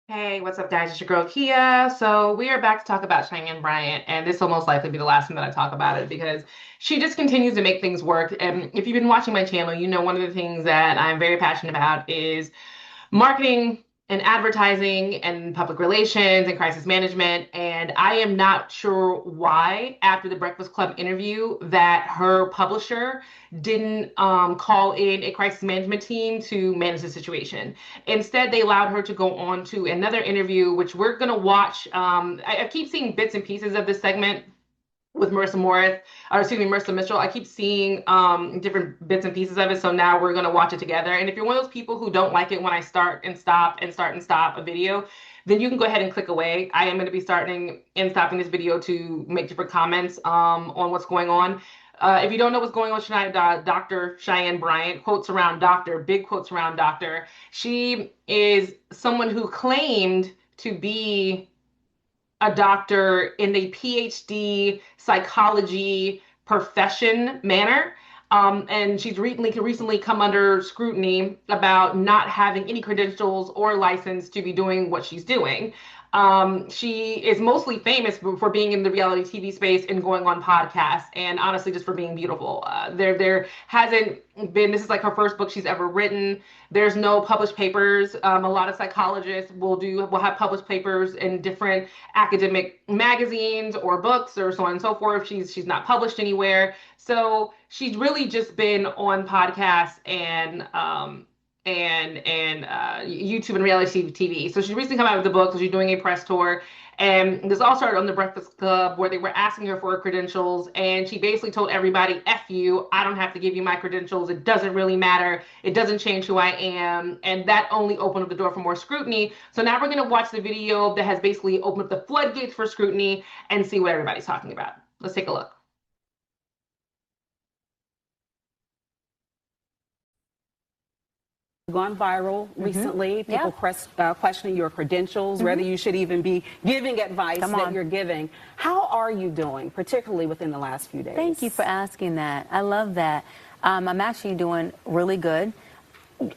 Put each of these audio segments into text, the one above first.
Hey, what's up, guys? It's your girl Kia. So we are back to talk about Cheyenne Bryant, and this will most likely be the last time that I talk about it because she just continues to make things work. And if you've been watching my channel, you know one of the things that I'm very passionate about is marketing and advertising and public relations and crisis management. And I am not sure why, after the Breakfast Club interview, that her publisher didn't call in a crisis management team to manage the situation. Instead, they allowed her to go on to another interview, which we're going to watch. I keep seeing bits and pieces of this segment with Marissa Morris, or excuse me, Marissa Mitchell. I keep seeing different bits and pieces of it. So now we're gonna watch it together. And if you're one of those people who don't like it when I start and stop and start and stop a video, then you can go ahead and click away. I am going to be starting and stopping this video to make different comments on what's going on. If you don't know what's going on, Dr. Cheyenne Bryant, quotes around doctor, big quotes around doctor. She is someone who claimed to be a doctor in a PhD psychology profession manner. And she's recently come under scrutiny about not having any credentials or license to be doing what she's doing. She is mostly famous for being in the reality TV space and going on podcasts, and honestly, just for being beautiful. There hasn't been. This is like her first book she's ever written. There's no published papers. A lot of psychologists will have published papers in different academic magazines or books or so on and so forth. She's not published anywhere. So she's really just been on podcasts and YouTube and reality TV. So she's recently come out with the book. So she's doing a press tour. And this all started on the Breakfast Club where they were asking her for her credentials. And she basically told everybody, F you, I don't have to give you my credentials. It doesn't really matter. It doesn't change who I am. And that only opened up the door for more scrutiny. So now we're going to watch the video that has basically opened up the floodgates for scrutiny and see what everybody's talking about. Let's take a look. Gone viral recently. People questioning your credentials, whether you should even be giving advice that you're giving. How are you doing, particularly within the last few days? Thank you for asking that. I love that. I'm actually doing really good.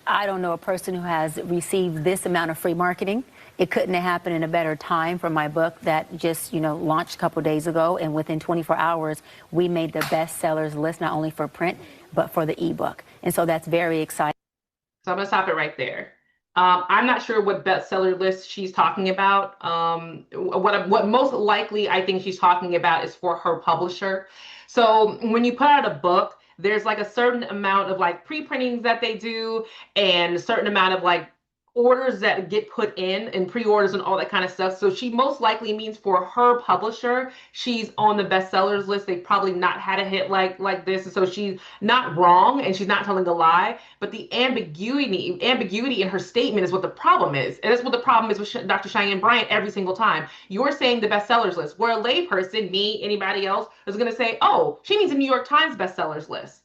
I don't know a person who has received this amount of free marketing. It couldn't have happened in a better time for my book that just, launched a couple days ago. And within 24 hours, we made the bestsellers list, not only for print, but for the ebook. And so that's very exciting. So I'm going to stop it right there. I'm not sure what bestseller list she's talking about. What most likely I think she's talking about is for her publisher. So when you put out a book, there's like a certain amount of like pre-printings that they do and a certain amount of like orders that get put in and pre-orders and all that kind of stuff. So she most likely means for her publisher, she's on the bestsellers list. They've probably not had a hit like this. And so she's not wrong and she's not telling a lie, but the ambiguity in her statement is what the problem is. And that's what the problem is with Dr. Cheyenne Bryant every single time. You're saying the bestsellers list, where a layperson, me, anybody else, is going to say, oh, she means the New York Times bestsellers list.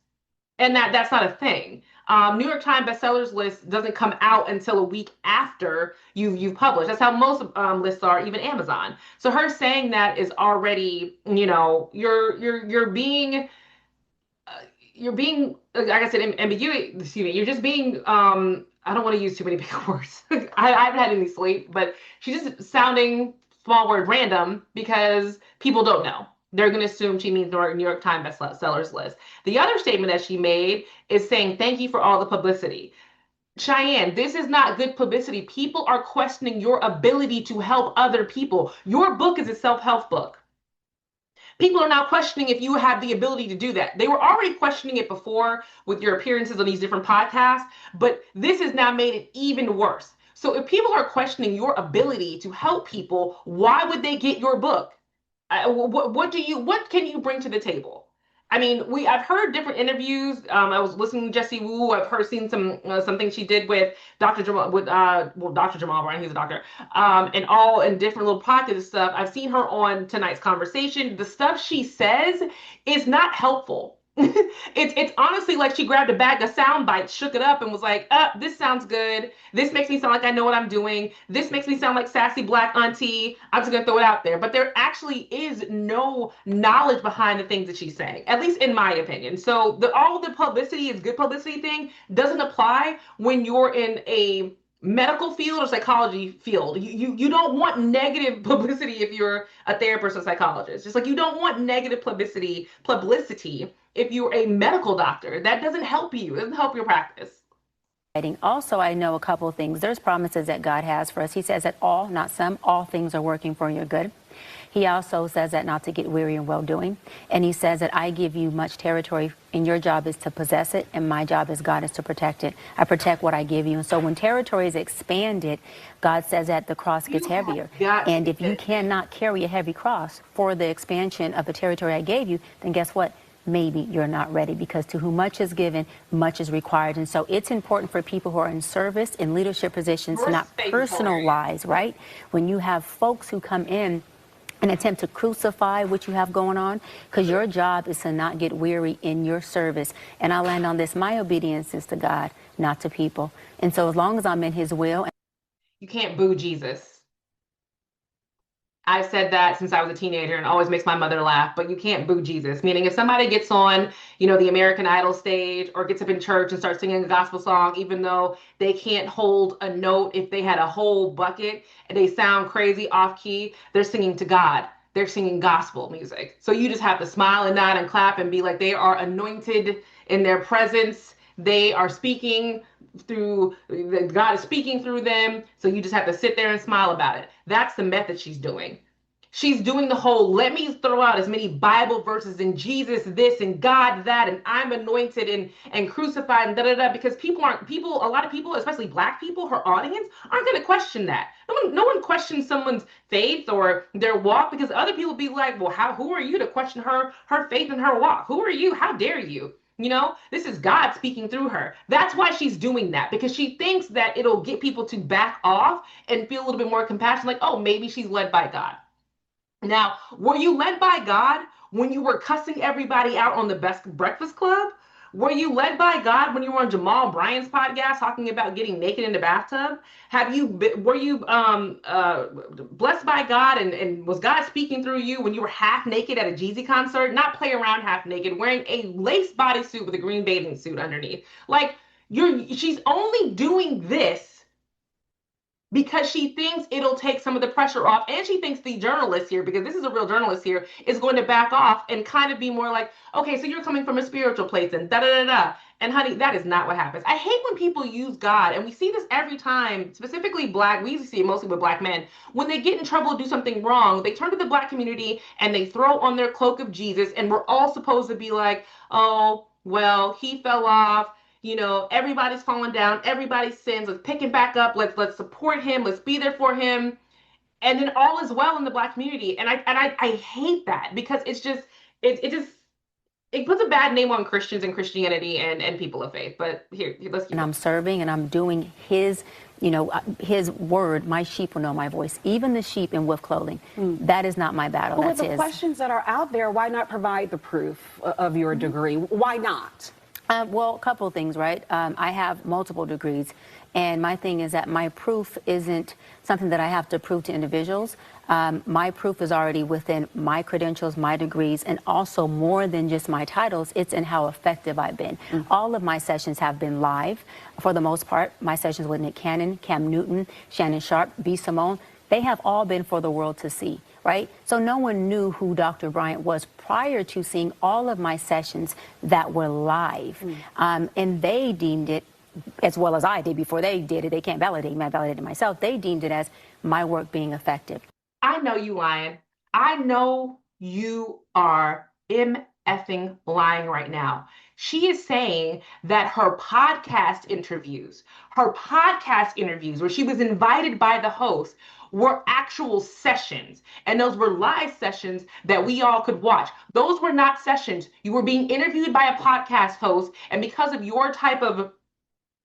And that's not a thing. New York Times bestsellers list doesn't come out until a week after you've published. That's how most lists are, even Amazon. So her saying that is already, you're being like I said, ambiguity. Excuse me. You're just being. I don't want to use too many big words. I haven't had any sleep, but she's just sounding small word random because people don't know. They're going to assume she means New York Times bestsellers list. The other statement that she made is saying, thank you for all the publicity. Cheyenne, this is not good publicity. People are questioning your ability to help other people. Your book is a self-help book. People are now questioning if you have the ability to do that. They were already questioning it before with your appearances on these different podcasts, but this has now made it even worse. So if people are questioning your ability to help people, why would they get your book? What can you bring to the table? I mean, I've heard different interviews. I was listening to Jessie Wu. I've seen some things she did with Dr. Jamal Dr. Jamal Bryant. He's a doctor, and all in different little pockets of stuff. I've seen her on tonight's conversation. The stuff she says is not helpful. It's honestly like she grabbed a bag of sound bites, shook it up, and was like, this sounds good. This makes me sound like I know what I'm doing. This makes me sound like sassy black auntie. I'm just gonna throw it out there. But there actually is no knowledge behind the things that she's saying, at least in my opinion. So all the publicity is good publicity thing doesn't apply when you're in a medical field or psychology field. You don't want negative publicity if you're a therapist or psychologist. Just like you don't want negative publicity if you're a medical doctor. That doesn't help you. It doesn't help your practice. Also, I know a couple of things. There's promises that God has for us. He says that all, not some, all things are working for your good. He also says that not to get weary in well-doing. And he says that I give you much territory, and your job is to possess it, and my job as God is to protect it. I protect what I give you. And so when territory is expanded, God says that the cross gets heavier. And if you cannot carry a heavy cross for the expansion of the territory I gave you, then guess what? Maybe you're not ready, because to whom much is given, much is required. And so it's important for people who are in service, in leadership positions, to not personalize, right? When you have folks who come in and attempt to crucify what you have going on, because your job is to not get weary in your service. And I'll land on this. My obedience is to God, not to people. And so as long as I'm in his will. You can't boo Jesus. I've said that since I was a teenager, and it always makes my mother laugh, but you can't boo Jesus. Meaning if somebody gets on, the American Idol stage or gets up in church and starts singing a gospel song, even though they can't hold a note, if they had a whole bucket and they sound crazy off key, they're singing to God. They're singing gospel music. So you just have to smile and nod and clap and be like, they are anointed in their presence. They are speaking through, God is speaking through them. So you just have to sit there and smile about it. That's the method she's doing. She's doing the whole, let me throw out as many Bible verses and Jesus this and God that, and I'm anointed and crucified and da-da-da, because a lot of people, especially Black people, her audience, aren't going to question that. No one questions someone's faith or their walk, because other people be like, well, who are you to question her faith and her walk? Who are you? How dare you? This is God speaking through her. That's why she's doing that, because she thinks that it'll get people to back off and feel a little bit more compassion, like, oh, maybe she's led by God. Now, were you led by God when you were cussing everybody out on the Best Breakfast Club? Were you led by God when you were on Jamal Bryant's podcast talking about getting naked in the bathtub? Were you blessed by God, and was God speaking through you when you were half naked at a Jeezy concert? Not play around half naked, wearing a lace bodysuit with a green bathing suit underneath. Like, she's only doing this because she thinks it'll take some of the pressure off. And she thinks the journalist here, because this is a real journalist here, is going to back off and kind of be more like, okay, so you're coming from a spiritual place and da-da-da-da. And honey, that is not what happens. I hate when people use God, and we see this every time, specifically Black, we see it mostly with Black men. When they get in trouble to do something wrong, they turn to the Black community and they throw on their cloak of Jesus, and we're all supposed to be like, oh, well, he fell off. Everybody's falling down, everybody sins, let's pick him back up, let's support him, let's be there for him. And then all is well in the Black community. And I hate that, because it's just it puts a bad name on Christians and Christianity and people of faith. But here let's keep and I'm serving and I'm doing his his word. My sheep will know my voice, even the sheep in wolf clothing. That is not my battle. Well, that's with the his. questions that are out there, why not provide the proof of your degree? Why not? Well, a couple of things, right? I have multiple degrees, and my thing is that my proof isn't something that I have to prove to individuals. My proof is already within my credentials, my degrees, and also more than just my titles, it's in how effective I've been. All of my sessions have been live, for the most part. My sessions with Nick Cannon, Cam Newton, Shannon Sharp, B. Simone, they have all been for the world to see. Right? So no one knew who Dr. Bryant was prior to seeing all of my sessions that were live. And they deemed it, as well as I did before they did it, they can't validate me, I validated myself, they deemed it as my work being effective. I know you lying. I know you are effing lying right now. She is saying that her podcast interviews where she was invited by the host, were actual sessions, and those were live sessions that we all could watch. Those were not sessions. You were being interviewed by a podcast host, and because of your type of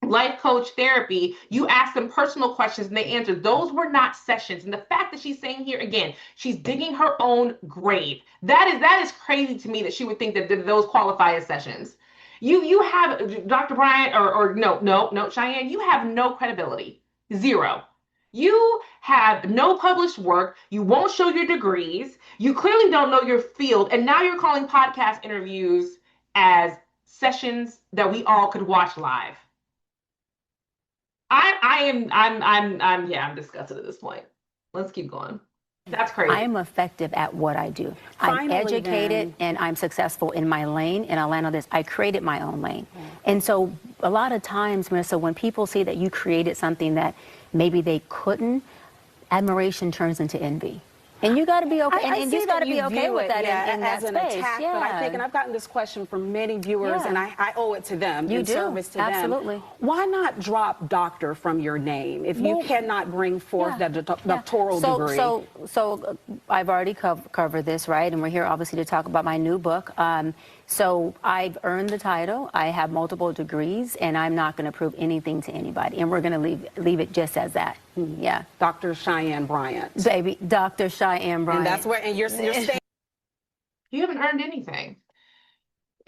life coach therapy, you asked them personal questions and they answered. Those were not sessions. And the fact that she's saying here again, she's digging her own grave. That is crazy to me, that she would think that those qualify as sessions. You have Dr. Bryant or no, Cheyenne, you have no credibility. Zero. You have no published work. You won't show your degrees. You clearly don't know your field. And now you're calling podcast interviews as sessions that we all could watch live. Yeah, I'm disgusted at this point. Let's keep going. That's I crazy. am effective at what I do. I'm Finally, educated then. and I'm successful in my lane, and I'll land on this. I created my own lane. And so, a lot of times, Marissa, when people see that you created something that maybe they couldn't, admiration turns into envy. And you got to be okay, I and see you got that to be you okay view with it, that yeah, in as that an space. attack, but I think, and Yeah. I've gotten this question from many viewers, and Yeah. I owe it to them You in do. service to Absolutely. them. Why not drop doctor from your name if you Well, cannot bring forth yeah. that Yeah. doctoral degree? I've already covered this, right? And we're here obviously to talk about my new book. So I've earned the title. I have multiple degrees, and I'm not going to prove anything to anybody. And we're going to leave it just as that. Yeah. Dr. Cheyenne Bryant. Baby, Dr. Cheyenne Bryant. And that's where, and you're staying. You haven't earned anything.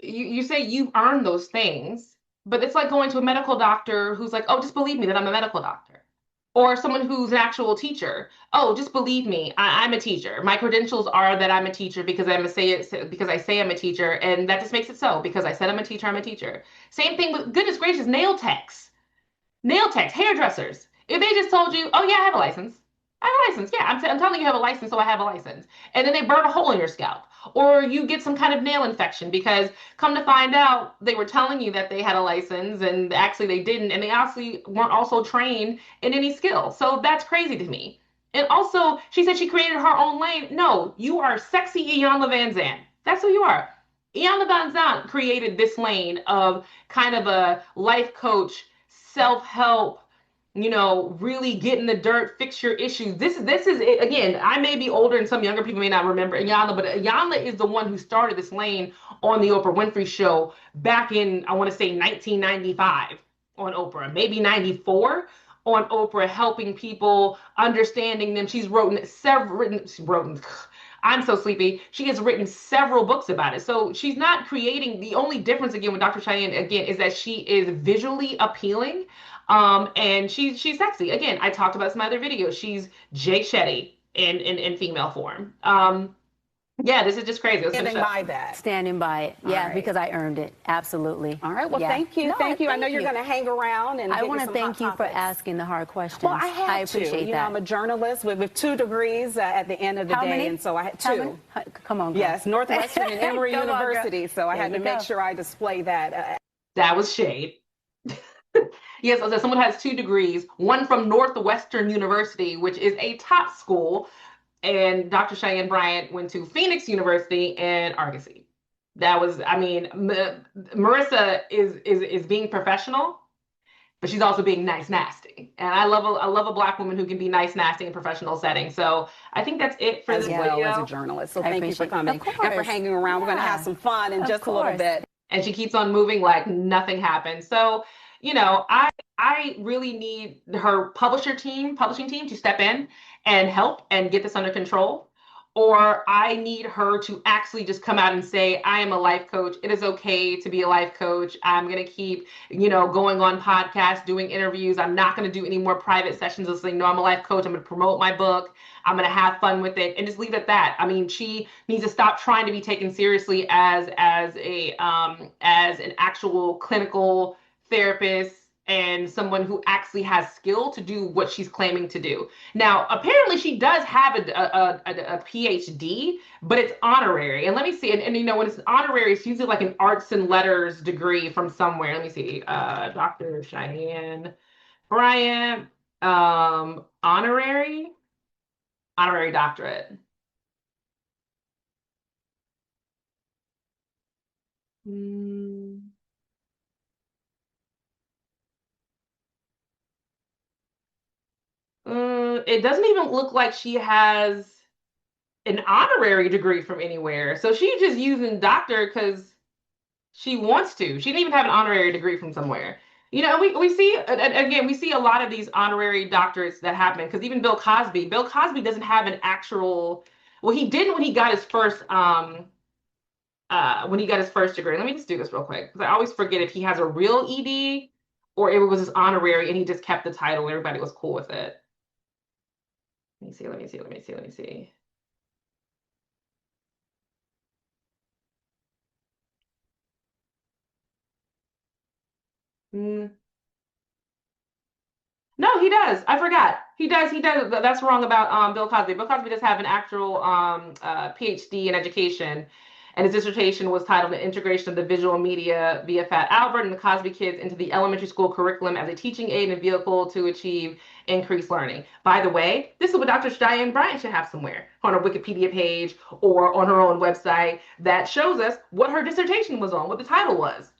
You say you've earned those things, but it's like going to a medical doctor who's like, "Oh, just believe me that I'm a medical doctor." Or someone who's an actual teacher. "Oh, just believe me, I'm a teacher. My credentials are that I'm a teacher because because I say I'm a teacher, and that just makes it so because I said I'm a teacher, I'm a teacher." Same thing with goodness gracious, nail techs, hairdressers. If they just told you, "Oh yeah, I have a license," I have a license. Yeah, I'm telling you, you have a license, so I have a license. And then they burn a hole in your scalp, or you get some kind of nail infection because, come to find out, they were telling you that they had a license, and actually they didn't, and they actually weren't also trained in any skill. So that's crazy to me. And also, she said she created her own lane. No, you are sexy Iyanla Van Zandt. That's who you are. Iyanla Van Zandt created this lane of kind of a life coach, self-help, really get in the dirt, fix your issues. This is it. Again, I may be older and some younger people may not remember Iyanla, but Iyanla is the one who started this lane on the Oprah Winfrey Show back in, I want to say, 1995 on Oprah, maybe 94 on Oprah, helping people, understanding them. I'm so sleepy. She has written several books about it. So she's not creating. The only difference again with Dr. Cheyenne again is that she is visually appealing, and she's sexy. Again, I talked about some other videos. She's Jay Shetty in female form. Yeah, this is just crazy. Let's finish Standing up. by that. Standing by it. All Yeah, right. because I earned it. Absolutely. All right. Well, Yeah. thank you. No, Thank you. I know thank you're you. going to hang around and I get want you to some thank you hot for topics. asking the hard questions. Well, I had I appreciate to. that. I'm a journalist with 2 degrees at the end of the How day, many? and so I had How 2. many? Come on, girl. Yes, Northwestern and Emory Come on, girl. University. So I There had to you make go. sure I display that. That was shade. Yes, so someone has 2 degrees, one from Northwestern University, which is a top school, and Dr. Cheyenne Bryant went to Phoenix University and Argosy. That was, I mean, Marissa is being professional, but she's also being nice, nasty. And I love a black woman who can be nice, nasty in professional settings. So I think that's it for As this well as a video. journalist. So I thank you for appreciate it. coming Of course. and for hanging around. We're going to have Yeah. some fun in Of just a little course. bit. And she keeps on moving like nothing happened. So, I really need her publishing team to step in and help and get this under control. Or I need her to actually just come out and say, "I am a life coach. It is okay to be a life coach. I'm going to keep, going on podcasts, doing interviews. I'm not going to do any more private sessions of saying, no, I'm a life coach. I'm going to promote my book. I'm going to have fun with it," and just leave it at that. I mean, she needs to stop trying to be taken seriously as an actual clinical therapist and someone who actually has skill to do what she's claiming to do. Now, apparently, she does have a PhD, but it's honorary. And let me see. And when it's honorary, it's usually like an arts and letters degree from somewhere. Let me see. Dr. Cheyenne Bryant, honorary doctorate. Hmm. It doesn't even look like she has an honorary degree from anywhere. So she's just using doctor because she wants to. She didn't even have an honorary degree from somewhere. We see, again, we see a lot of these honorary doctorates that happen because even Bill Cosby doesn't have an actual, well, he didn't when he got his first degree. Let me just do this real quick because I always forget if he has a real ED or if it was his honorary and he just kept the title and everybody was cool with it. Let me see. Hmm. he does. I forgot. He does. He does. That's wrong about Bill Cosby. Bill Cosby does have an actual PhD in education, and his dissertation was titled "The Integration of the Visual Media via Fat Albert and the Cosby Kids into the Elementary School Curriculum as a Teaching Aid and Vehicle to Achieve Increased Learning." By the way, this is what Dr. Cheyenne Bryant should have somewhere on her Wikipedia page or on her own website that shows us what her dissertation was on, what the title was.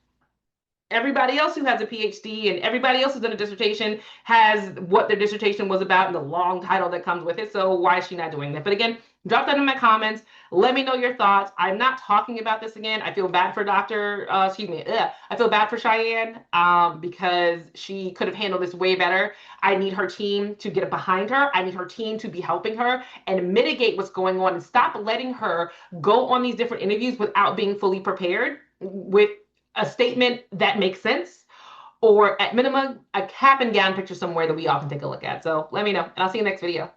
Everybody else who has a PhD and everybody else who's done a dissertation has what their dissertation was about and the long title that comes with it. So why is she not doing that? But again, drop that in my comments. Let me know your thoughts. I'm not talking about this again. I feel bad for I feel bad for Cheyenne because she could have handled this way better. I need her team to get behind her. I need her team to be helping her and mitigate what's going on and stop letting her go on these different interviews without being fully prepared with a statement that makes sense, or at minimum, a cap and gown picture somewhere that we all can take a look at. So let me know, and I'll see you next video.